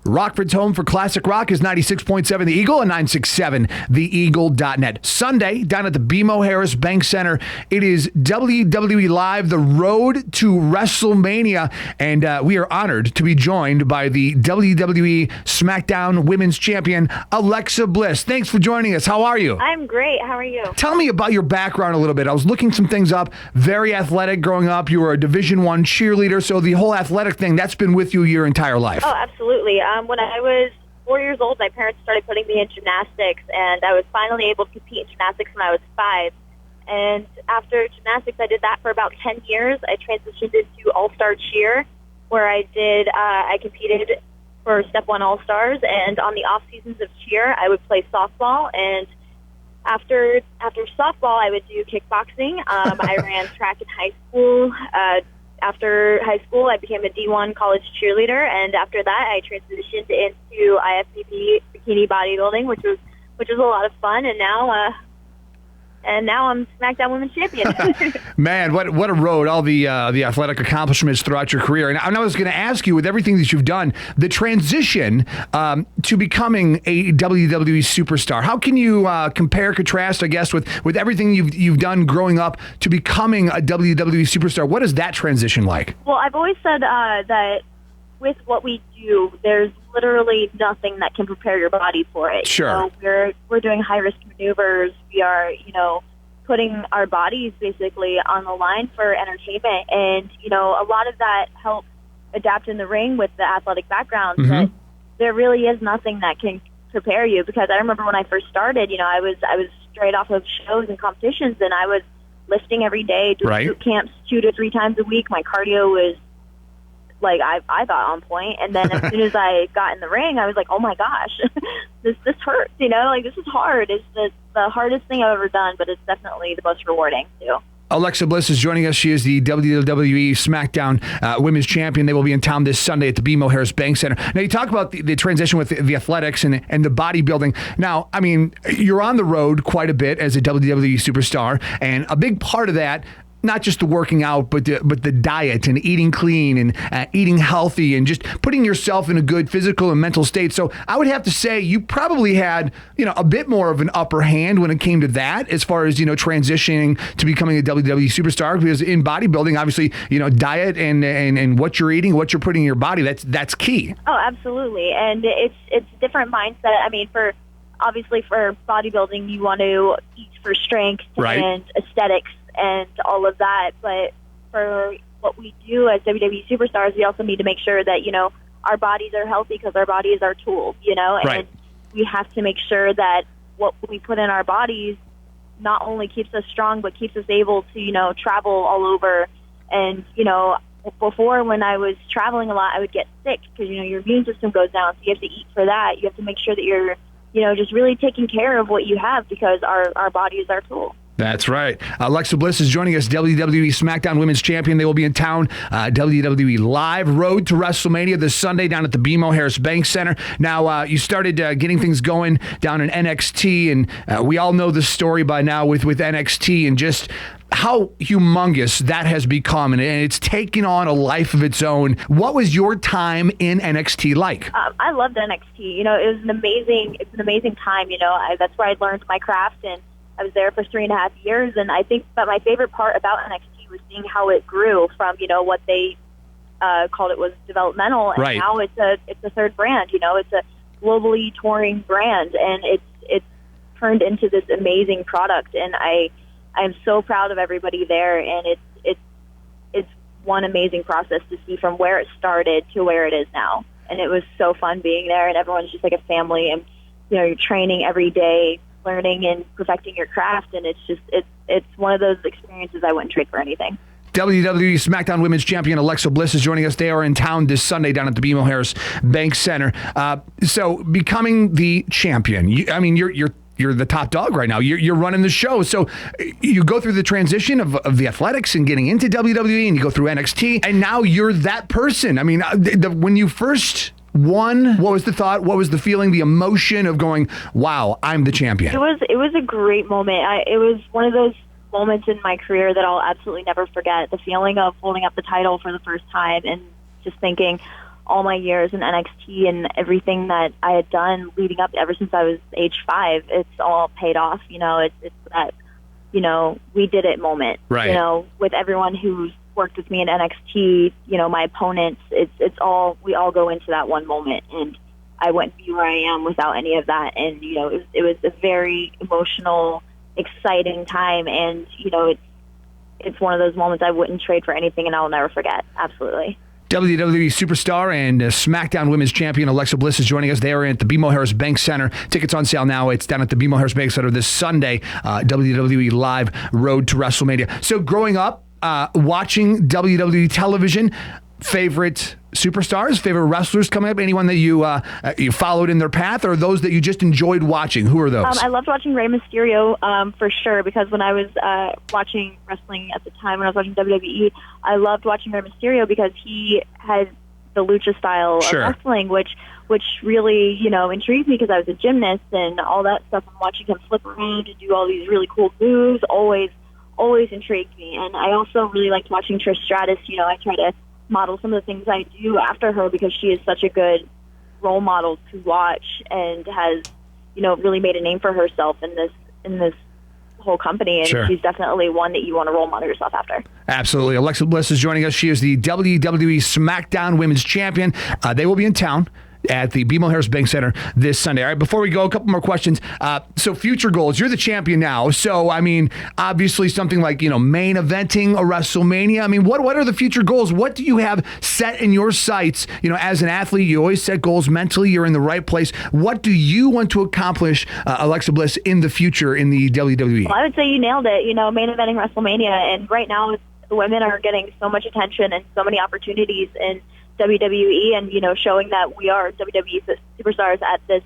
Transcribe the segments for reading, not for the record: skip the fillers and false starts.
Rockford's home for classic rock is 96.7 The Eagle and 967theeagle.net. Sunday, down at the BMO Harris Bank Center, it is WWE Live, the road to Wrestlemania, and we are honored to be joined by the WWE Smackdown Women's Champion, Alexa Bliss. Thanks for joining us. How are you? I'm great. How are you? Tell me about your background a little bit. I was looking some things up. Very athletic growing up. You were a Division I cheerleader, so the whole athletic thing, that's been with you your entire life. Oh, absolutely. When I was 4 years old, my parents started putting me in gymnastics, and I was finally able to compete in gymnastics when I was 5. And after gymnastics, I did that for about 10 years. I transitioned into All-Star Cheer, where I competed for Step 1 All-Stars, and on the off-seasons of cheer, I would play softball, and after softball, I would do kickboxing. I ran track in high school. After high school, I became a D1 college cheerleader, and after that, I transitioned into IFBB bikini bodybuilding, which was a lot of fun. And now I'm SmackDown Women's Champion. Man, what a road! All the athletic accomplishments throughout your career. And I was going to ask you, with everything that you've done, the transition to becoming a WWE superstar. How can you contrast, I guess, with everything you've done growing up to becoming a WWE superstar? What is that transition like? Well, I've always said that with what we do, there's literally nothing that can prepare your body for it. Sure. We're doing high-risk maneuvers. We are, putting our bodies basically on the line for entertainment. And, a lot of that helps adapt in the ring with the athletic background. Mm-hmm. But there really is nothing that can prepare you, because I remember when I first started, I was straight off of shows and competitions, and I was lifting every day, doing boot camps 2 to 3 times a week. My cardio was I thought on point, and then as soon as I got in the ring, I was like, oh my gosh, this hurts, this is hard. It's the hardest thing I've ever done, but it's definitely the most rewarding too. Alexa Bliss is joining us. She is the WWE Smackdown Women's Champion. They will be in town this Sunday at the BMO Harris Bank Center. Now, you talk about the transition with the athletics and the bodybuilding. Now, I mean, you're on the road quite a bit as a WWE superstar, and a big part of that, not just the working out, but the diet and eating clean and eating healthy and just putting yourself in a good physical and mental state. So I would have to say you probably had, a bit more of an upper hand when it came to that, as far as, transitioning to becoming a WWE superstar, because in bodybuilding, obviously, diet and what you're eating, what you're putting in your body, that's key. Oh, absolutely. And it's different mindset. I mean, obviously for bodybuilding, you want to eat for strength and aesthetics and all of that, but for what we do as WWE superstars, we also need to make sure that, our bodies are healthy, because our body is our tool, and we have to make sure that what we put in our bodies not only keeps us strong, but keeps us able to, travel all over. And, before, when I was traveling a lot, I would get sick because, your immune system goes down, so you have to eat for that. You have to make sure that you're, just really taking care of what you have, because our body is our tool. That's right. Alexa Bliss is joining us, WWE Smackdown Women's Champion. They will be in town, WWE Live, Road to WrestleMania this Sunday down at the BMO Harris Bank Center. Now, you started getting things going down in NXT, and we all know the story by now with NXT and just how humongous that has become, and it's taking on a life of its own. What was your time in NXT like? I loved NXT. It was an amazing time. That's where I learned my craft, and I was there for 3.5 years, and I think that my favorite part about NXT was seeing how it grew from, what they called it was developmental, and now it's a third brand. It's a globally touring brand, and it's turned into this amazing product, and I'm so proud of everybody there, and it's one amazing process to see from where it started to where it is now, and it was so fun being there, and everyone's just like a family, and you're training every day, learning and perfecting your craft, and it's one of those experiences I wouldn't trade for anything. WWE Smackdown Women's Champion Alexa Bliss is joining us. They are in town this Sunday down at the BMO Harris Bank Center. So becoming the champion, you're the top dog right now. You're running the show. So you go through the transition of the athletics and getting into WWE, and you go through NXT, and now you're that person. I mean, when you first won, what was the thought? What was the feeling, the emotion of going, wow, I'm the champion? It was a great moment. It was one of those moments in my career that I'll absolutely never forget. The feeling of holding up the title for the first time and just thinking, all my years in NXT and everything that I had done leading up ever since I was age 5, it's all paid off. It's that, we did it moment. Right. With everyone who's worked with me in NXT, my opponents, it's all, we all go into that one moment, and I wouldn't be where I am without any of that. And, it was a very emotional, exciting time, and, it's one of those moments I wouldn't trade for anything, and I'll never forget. Absolutely. WWE superstar and Smackdown Women's Champion Alexa Bliss is joining us. They are at the BMO Harris Bank Center. Tickets on sale now. It's down at the BMO Harris Bank Center this Sunday. WWE Live Road to WrestleMania. So growing up, watching WWE television, favorite superstars, favorite wrestlers coming up? Anyone that you followed in their path, or those that you just enjoyed watching? Who are those? I loved watching Rey Mysterio for sure, because when I was watching wrestling at the time, when I was watching WWE, I loved watching Rey Mysterio because he had the lucha style of wrestling, which really, intrigued me because I was a gymnast and all that stuff. And watching him flip around and do all these really cool moves always intrigued me. And I also really liked watching Trish Stratus. I try to model some of the things I do after her because she is such a good role model to watch and has, really made a name for herself in this whole company. And she's definitely one that you want to role model yourself after. Absolutely. Alexa Bliss is joining us. She is the WWE SmackDown Women's Champion. They will be in town at the BMO Harris Bank Center this Sunday. All right, before we go, a couple more questions. So future goals. You're the champion now. So, obviously something like, main eventing a WrestleMania. What are the future goals? What do you have set in your sights? As an athlete, you always set goals mentally. You're in the right place. What do you want to accomplish, Alexa Bliss, in the future in the WWE? Well, I would say you nailed it. Main eventing WrestleMania. And right now, the women are getting so much attention and so many opportunities in WWE, and showing that we are WWE superstars at this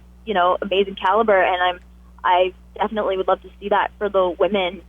amazing caliber, and I definitely would love to see that for the women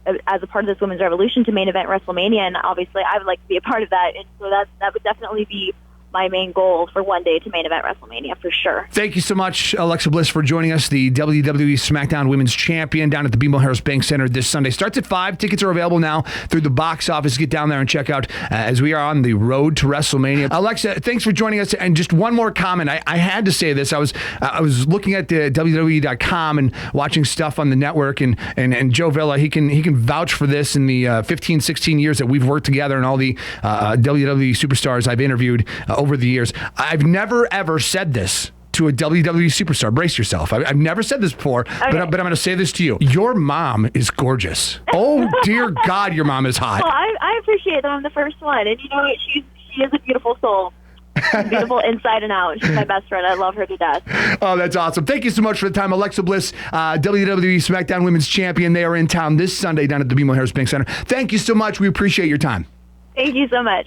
as a part of this women's revolution to main event WrestleMania, and obviously I would like to be a part of that, and so that would definitely be my main goal for one day to main event WrestleMania for sure. Thank you so much, Alexa Bliss, for joining us, the WWE SmackDown Women's Champion, down at the BMO Harris Bank Center this Sunday. Starts at 5. Tickets are available now through the box office. Get down there and check out as we are on the road to WrestleMania. Alexa, thanks for joining us. And just one more comment. I had to say this. I was looking at the WWE.com and watching stuff on the network, and Joe Villa, he can vouch for this in the 15, 16 years that we've worked together and all the WWE superstars I've interviewed over the years. I've never, ever said this to a WWE superstar. Brace yourself. I've never said this before, but I'm going to say this to you. Your mom is gorgeous. Oh, dear God, your mom is hot. Well, I appreciate that I'm the first one. And she is a beautiful soul. Beautiful inside and out. She's my best friend. I love her to death. Oh, that's awesome. Thank you so much for the time. Alexa Bliss, WWE SmackDown Women's Champion. They are in town this Sunday down at the BMO Harris Bank Center. Thank you so much. We appreciate your time. Thank you so much.